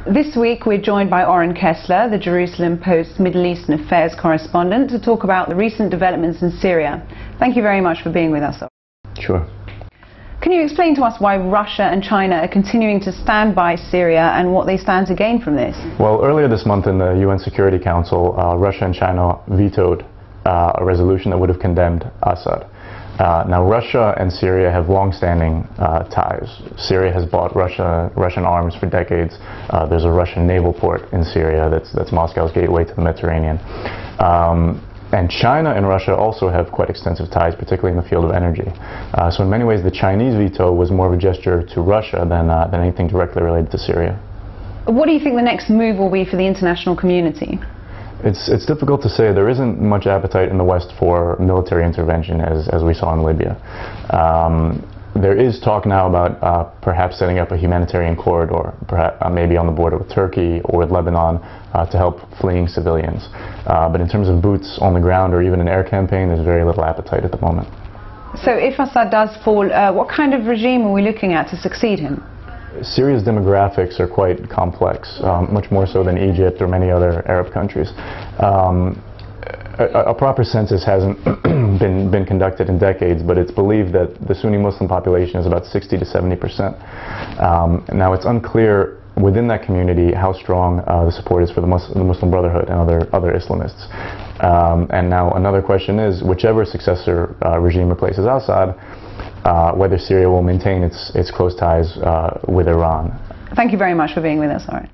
This week we're joined by Oren Kessler, the Jerusalem Post's Middle Eastern Affairs correspondent, to talk about the recent developments in Syria. Thank you very much for being with us. Sure. Can you explain to us why Russia and China are continuing to stand by Syria and what they stand to gain from this? Well, earlier this month in the UN Security Council, Russia and China vetoed a resolution that would have condemned Assad. Now, Russia and Syria have long-standing ties. Syria has bought Russian arms for decades. There's a Russian naval port in Syria that's Moscow's gateway to the Mediterranean. And China and Russia also have quite extensive ties, particularly in the field of energy. So in many ways, the Chinese veto was more of a gesture to Russia than anything directly related to Syria. What do you think the next move will be for the international community? It's difficult to say. There isn't much appetite in the West for military intervention, as we saw in Libya. There is talk now about perhaps setting up a humanitarian corridor, perhaps maybe on the border with Turkey or with Lebanon, to help fleeing civilians. But in terms of boots on the ground or even an air campaign, there's very little appetite at the moment. So if Assad does fall, what kind of regime are we looking at to succeed him? Syria's demographics are quite complex, much more so than Egypt or many other Arab countries. A proper census hasn't been conducted in decades, but it's believed that the Sunni Muslim population is about 60 to 70%. Now, it's unclear within that community how strong the support is for the Muslim Brotherhood and other Islamists. And now another question is, whichever successor regime replaces Assad, whether Syria will maintain its close ties with Iran. Thank you very much for being with us, Oren.